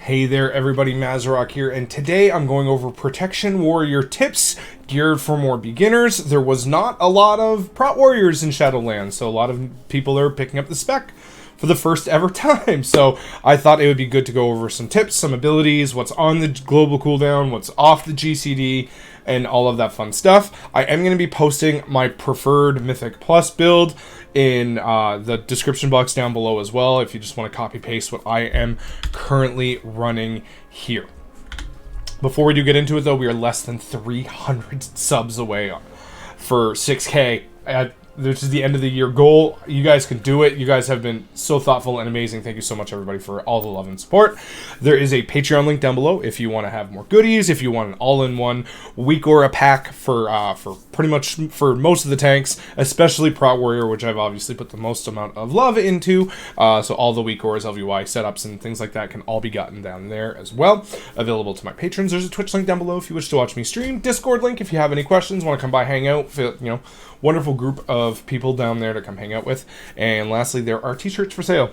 Hey there everybody, Mazarok here, and today I'm going over Protection Warrior tips geared for more beginners. There was not a lot of Prot Warriors in Shadowlands, so a lot of people are picking up the spec for the first ever time. So I thought it would be good to go over some tips, some abilities, what's on the global cooldown, what's off the GCD, and all of that fun stuff. I am going to be posting my preferred Mythic Plus build in the description box down below as well, if you just want to copy paste what I am currently running here. Before we do get into it though, we are less than 300 subs away for 6K. This is the end of the year goal. You guys can do it. You guys have been so thoughtful and amazing. Thank you so much, everybody, for all the love and support. There is a Patreon link down below if you want to have more goodies, if you want an all-in-one week or a pack for pretty much for most of the tanks, especially Prot Warrior, which I've obviously put the most amount of love into. So all the week ors, LVY setups, and things like that can all be gotten down there as well. Available to my patrons. There's a Twitch link down below if you wish to watch me stream. Discord link if you have any questions, want to come by, hang out, wonderful group of people down there to come hang out with. And lastly, there are t-shirts for sale.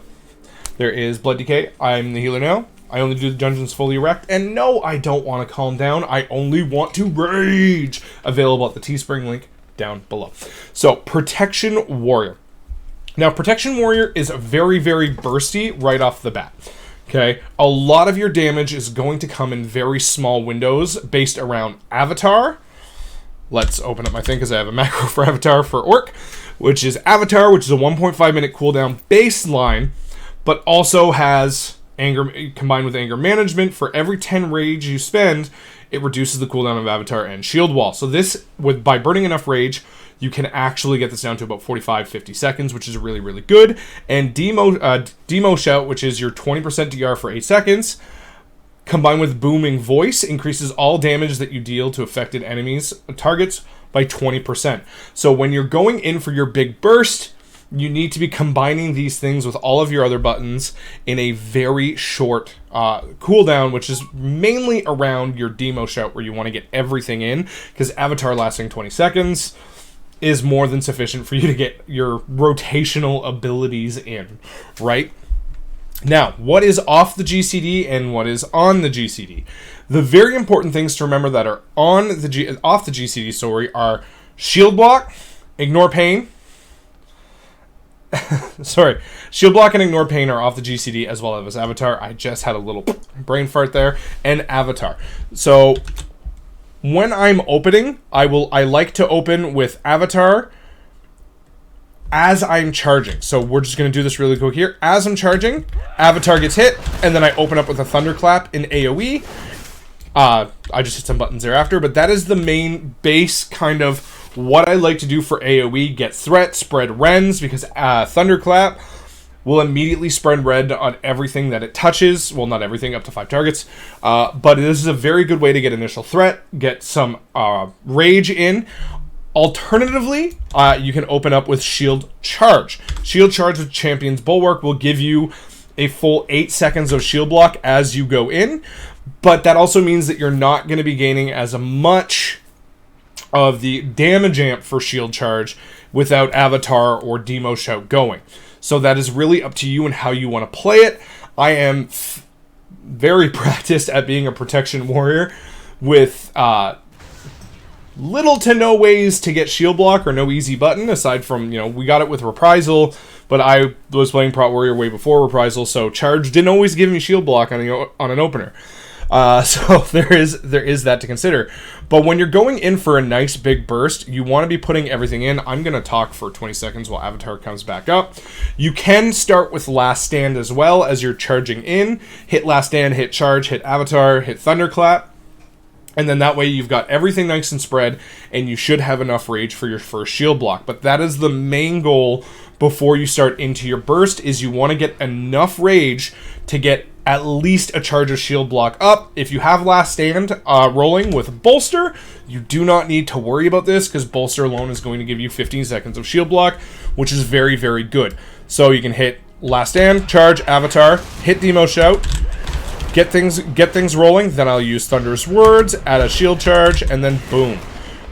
There is Blood Decay. I'm the healer now. I only do the dungeons fully erect. And no, I don't want to calm down. I only want to rage. Available at the Teespring link down below. So, Protection Warrior. Now, Protection Warrior is very, very bursty right off the bat. Okay, a lot of your damage is going to come in very small windows based around Avatar. Let's open up my thing because I have a macro for Avatar for Orc, which is Avatar, which is a 1.5 minute cooldown baseline, but also has anger combined with anger management. For every 10 rage you spend, it reduces the cooldown of Avatar and Shield Wall. So this, by burning enough rage, you can actually get this down to about 45-50 seconds, which is really, really good. And Demo Shout, which is your 20% DR for 8 seconds, combined with Booming Voice, increases all damage that you deal to affected enemies targets by 20%. So when you're going in for your big burst, you need to be combining these things with all of your other buttons in a very short cooldown, which is mainly around your Demo Shout, where you want to get everything in, because Avatar lasting 20 seconds is more than sufficient for you to get your rotational abilities in, right? Now, what is off the GCD and what is on the GCD? The very important things to remember that are off the GCD, are Shield Block, Ignore Pain. Shield Block and Ignore Pain are off the GCD, as well as Avatar. I just had a little brain fart there. And Avatar. So when I'm opening, I like to open with Avatar as I'm charging. So we're just going to do this really quick here. As I'm charging, Avatar gets hit, and then I open up with a Thunderclap in AoE. I just hit some buttons thereafter, but that is the main base kind of what I like to do for AoE. Get threat, spread rends, because Thunderclap will immediately spread red on everything that it touches. Well, not everything, up to 5 targets. But this is a very good way to get initial threat, get some rage in. Alternatively, you can open up with Shield Charge. Shield Charge with Champion's Bulwark will give you a full 8 seconds of shield block as you go in, but that also means that you're not going to be gaining as much of the damage amp for Shield Charge without Avatar or Demo Shout going. So that is really up to you and how you want to play it. I am very practiced at being a Protection Warrior with little to no ways to get shield block or no easy button, aside from, we got it with Reprisal, but I was playing Prot Warrior way before Reprisal, so Charge didn't always give me shield block on an opener. So there is that to consider. But when you're going in for a nice big burst, you want to be putting everything in. I'm going to talk for 20 seconds while Avatar comes back up. You can start with Last Stand as well as you're charging in. Hit Last Stand, hit Charge, hit Avatar, hit Thunderclap. And then that way you've got everything nice and spread, and you should have enough rage for your first shield block. But that is the main goal before you start into your burst, is you want to get enough rage to get at least a charge of shield block up. If you have Last Stand rolling with Bolster, you do not need to worry about this, because Bolster alone is going to give you 15 seconds of shield block, which is very, very good. So you can hit Last Stand, Charge, Avatar, hit Demo Shout, get things rolling. Then I'll use Thunderous Words, add a shield charge, and then boom.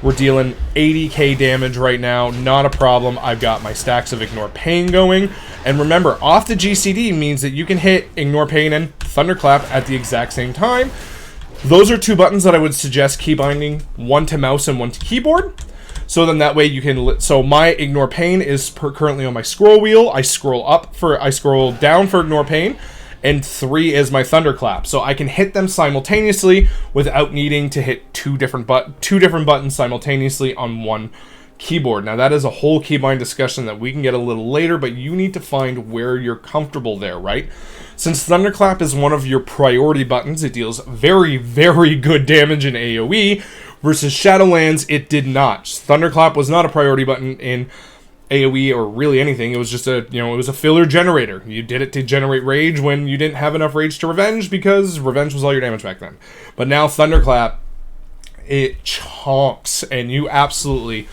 We're dealing 80k damage right now, not a problem. I've got my stacks of Ignore Pain going. And remember, off the GCD means that you can hit Ignore Pain and Thunderclap at the exact same time. Those are two buttons that I would suggest keybinding, one to mouse and one to keyboard. So then that way you can, so my Ignore Pain is currently on my scroll wheel. I scroll down for Ignore Pain. And 3 is my Thunderclap. So I can hit them simultaneously without needing to hit two different buttons simultaneously on one keyboard. Now that is a whole keybind discussion that we can get a little later, but you need to find where you're comfortable there, right? Since Thunderclap is one of your priority buttons, it deals very, very good damage in AoE, versus Shadowlands, it did not. Thunderclap was not a priority button in AoE or really anything. It was just it was a filler generator. You did it to generate rage when you didn't have enough rage to revenge, because revenge was all your damage back then. But now Thunderclap, it chomps, and you absolutely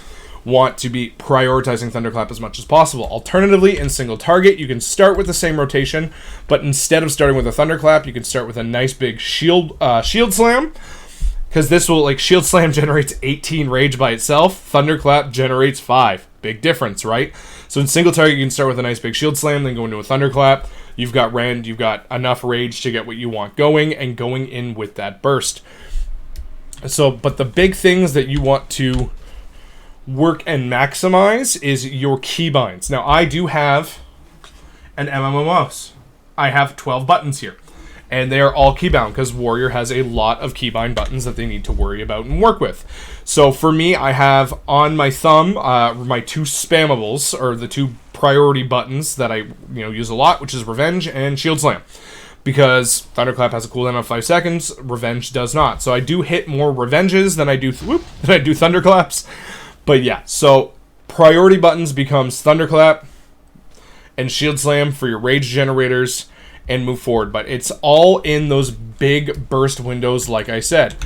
want to be prioritizing Thunderclap as much as possible. Alternatively, in single target, you can start with the same rotation, but instead of starting with a Thunderclap, you can start with a nice big shield slam. Because this will, Shield Slam generates 18 rage by itself. Thunderclap generates 5. Big difference, right? So in single target, you can start with a nice big Shield Slam, then go into a Thunderclap. You've got rend, you've got enough rage to get what you want going, and going in with that burst. So, but the big things that you want to work and maximize is your keybinds. Now, I do have an MMO mouse. I have 12 buttons here. And they are all keybound, because Warrior has a lot of keybind buttons that they need to worry about and work with. So for me, I have on my thumb my 2 spammables, or the 2 priority buttons that I use a lot, which is Revenge and Shield Slam. Because Thunderclap has a cooldown of 5 seconds, Revenge does not. So I do hit more Revenges than I do Thunderclaps. But yeah, so priority buttons becomes Thunderclap and Shield Slam for your rage generators, and move forward. But it's all in those big burst windows, like I said.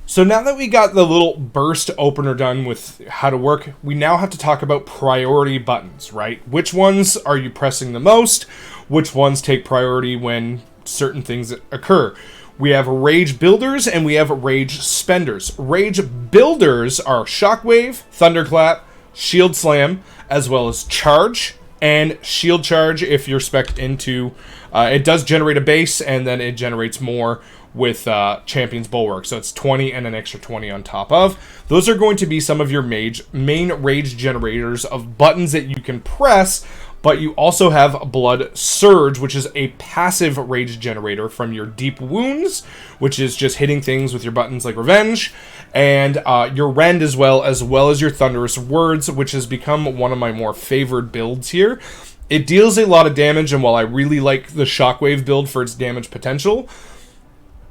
So now that we got the little burst opener done with how to work, we now have to talk about priority buttons, right? Which ones are you pressing the most? Which ones take priority when certain things occur? We have rage builders and we have rage spenders. Rage builders are Shockwave, Thunderclap, Shield Slam, as well as Charge and Shield Charge if you're spec'd into... it does generate a base, and then it generates more with Champion's Bulwark. So it's 20 and an extra 20 on top of. Those are going to be some of your main rage generators of buttons that you can press, but you also have Blood Surge, which is a passive rage generator from your Deep Wounds, which is just hitting things with your buttons like Revenge, and your Rend as well as your Thunderous Words, which has become one of my more favored builds here. It deals a lot of damage, and while I really like the Shockwave build for its damage potential,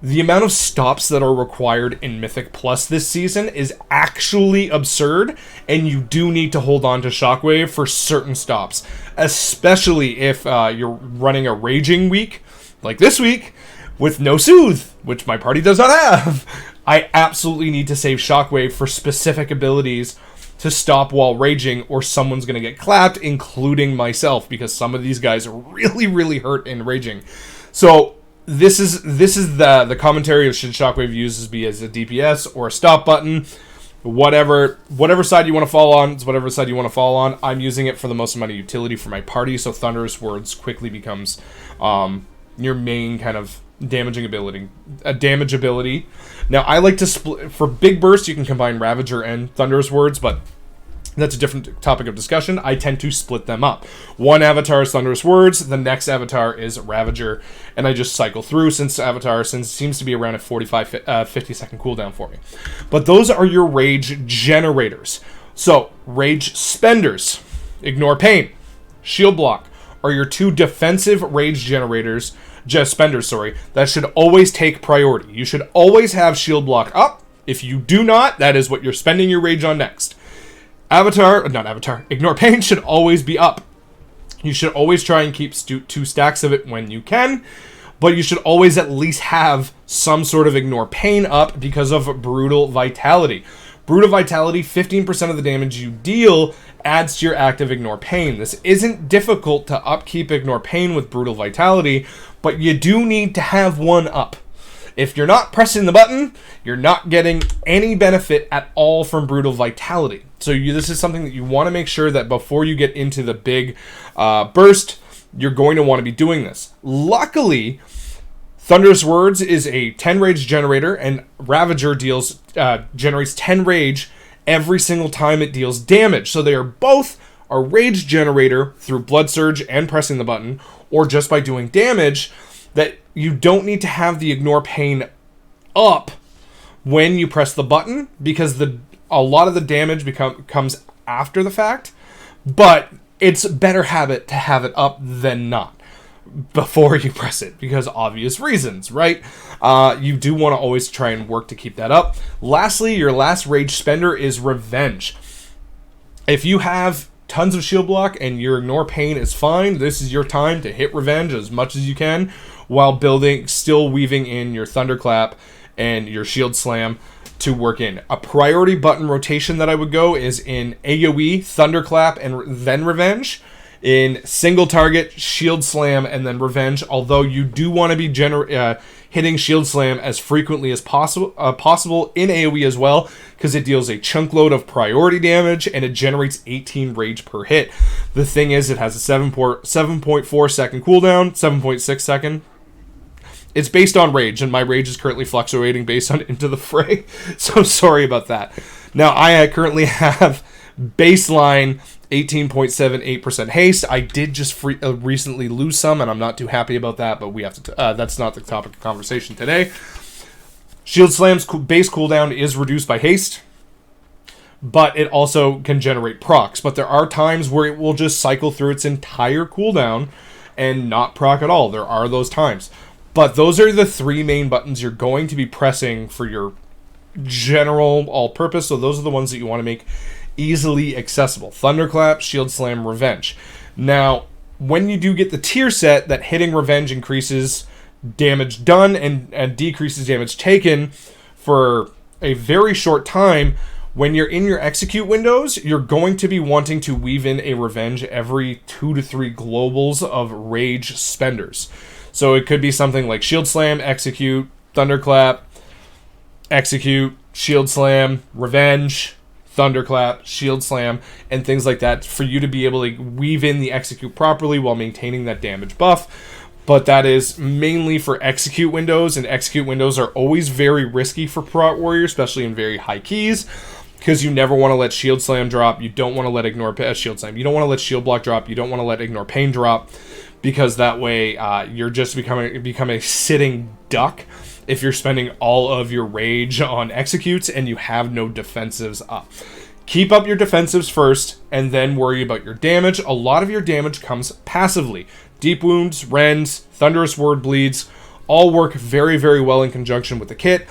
the amount of stops that are required in Mythic Plus this season is actually absurd, and you do need to hold on to Shockwave for certain stops, especially if you're running a Raging week, like this week, with no Soothe, which my party does not have. I absolutely need to save Shockwave for specific abilities to stop while raging, or someone's going to get clapped, including myself, because some of these guys are really, really hurt in raging. So this is the commentary of should Shockwave uses be as a DPS or a stop button. Whatever side you want to fall on, it's whatever side you want to fall on. I'm using it for the most amount of utility for my party, so Thunderous Words quickly becomes your main kind of damage ability. Now, I like to split for big bursts. You can combine Ravager and Thunderous Words, but that's a different topic of discussion. I tend to split them up. One avatar is Thunderous Words, the next avatar is Ravager, and I just cycle through since it seems to be around a 50 second cooldown for me. But those are your rage generators. So, rage spenders, Ignore Pain, Shield Block, are your 2 defensive rage generators, spenders, that should always take priority. You should always have Shield Block up. If you do not, that is what you're spending your rage on next. Ignore Pain should always be up. You should always try and keep 2 stacks of it when you can, but you should always at least have some sort of Ignore Pain up because of Brutal Vitality. Brutal Vitality, 15% of the damage you deal adds to your active Ignore Pain. This isn't difficult to upkeep Ignore Pain with Brutal Vitality, but you do need to have one up. If you're not pressing the button, you're not getting any benefit at all from Brutal Vitality. So this is something that you want to make sure that before you get into the big burst, you're going to want to be doing this. Luckily, Thunderous Words is a 10 rage generator, and Ravager generates 10 rage every single time it deals damage. So they are both a rage generator through Blood Surge and pressing the button, or just by doing damage, that you don't need to have the Ignore Pain up when you press the button, because a lot of the damage comes after the fact, but it's a better habit to have it up than not before you press it, because obvious reasons, right? You do want to always try and work to keep that up. Lastly, your last rage spender is Revenge. If you have tons of shield block and your Ignore Pain is fine, this is your time to hit Revenge as much as you can while still weaving in your Thunderclap and your Shield Slam to work in. A priority button rotation that I would go is in AoE, Thunderclap, and then Revenge. In single target, Shield Slam, and then Revenge, although you do want to be hitting Shield Slam as frequently as possible in AoE as well, because it deals a chunk load of priority damage, and it generates 18 rage per hit. The thing is, it has a 7.4 second cooldown, 7.6 second. It's based on rage, and my rage is currently fluctuating based on Into the Fray, so sorry about that. Now, I currently have baseline 18.78% haste. I did just recently lose some, and I'm not too happy about that, but we have to. That's not the topic of conversation today. Shield Slam's base cooldown is reduced by haste, but it also can generate procs. But there are times where it will just cycle through its entire cooldown and not proc at all. There are those times. But those are the three main buttons you're going to be pressing for your general all-purpose. So those are the ones that you want to make easily accessible. Thunderclap, Shield Slam, Revenge. Now, when you do get the tier set, that hitting Revenge increases damage done and decreases damage taken for a very short time. When you're in your execute windows, you're going to be wanting to weave in a Revenge every 2 to 3 globals of rage spenders. So it could be something like Shield Slam, execute, Thunderclap, execute, Shield Slam, Revenge, Thunderclap, Shield Slam, and things like that, for you to be able to weave in the execute properly while maintaining that damage buff. But that is mainly for execute windows, and execute windows are always very risky for Prot Warrior, especially in very high keys, because you never want to let Shield Slam drop, you don't want to let Shield Slam, you don't want to let Shield Block drop, you don't want to let Ignore Pain drop, because that way you're just become a sitting duck if you're spending all of your rage on executes and you have no defensives up. Keep up your defensives first, and then worry about your damage. A lot of your damage comes passively. Deep Wounds, Rends, Thunderous Word Bleeds all work very, very well in conjunction with the kit.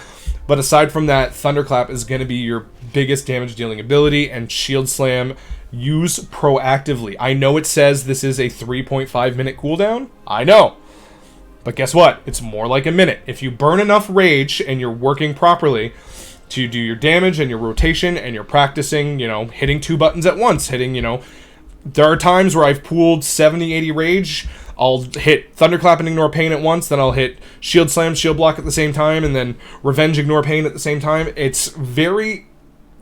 But aside from that, Thunderclap is going to be your biggest damage dealing ability, and Shield Slam use proactively. I know it says this is a 3.5 minute cooldown. I know. But guess what? It's more like a minute. If you burn enough rage and you're working properly to do your damage and your rotation and you're practicing, hitting 2 buttons at once, there are times where I've pooled 70, 80 rage. I'll hit Thunderclap and Ignore Pain at once, then I'll hit Shield Slam, Shield Block at the same time, and then Revenge, Ignore Pain at the same time.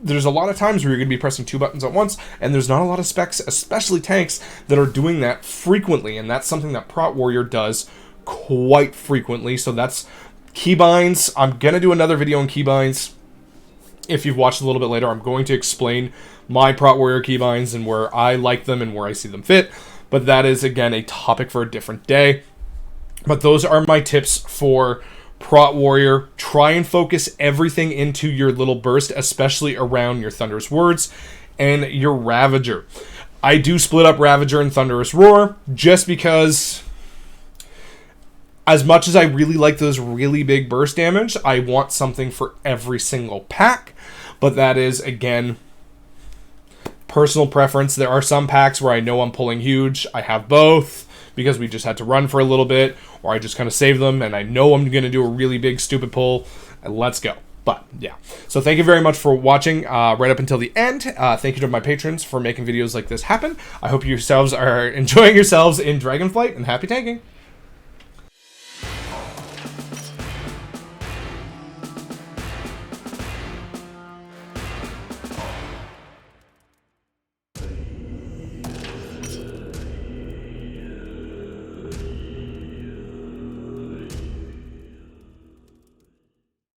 There's a lot of times where you're going to be pressing 2 buttons at once, and there's not a lot of specs, especially tanks, that are doing that frequently, and that's something that Prot Warrior does quite frequently. So that's keybinds. I'm going to do another video on keybinds. If you've watched a little bit later, I'm going to explain my Prot Warrior keybinds and where I like them and where I see them fit. But that is, again, a topic for a different day. But those are my tips for Prot Warrior. Try and focus everything into your little burst, especially around your Thunderous Words and your Ravager. I do split up Ravager and Thunderous Roar just because, as much as I really like those really big burst damage, I want something for every single pack. But that is, again, personal preference. There are some packs where I know I'm pulling huge. I have both because we just had to run for a little bit, or I just kind of save them and I know I'm going to do a really big stupid pull, and let's go. But yeah, so thank you very much for watching right up until the end. Thank you to my patrons for making videos like this happen. I hope yourselves are enjoying yourselves in Dragonflight, and happy tanking.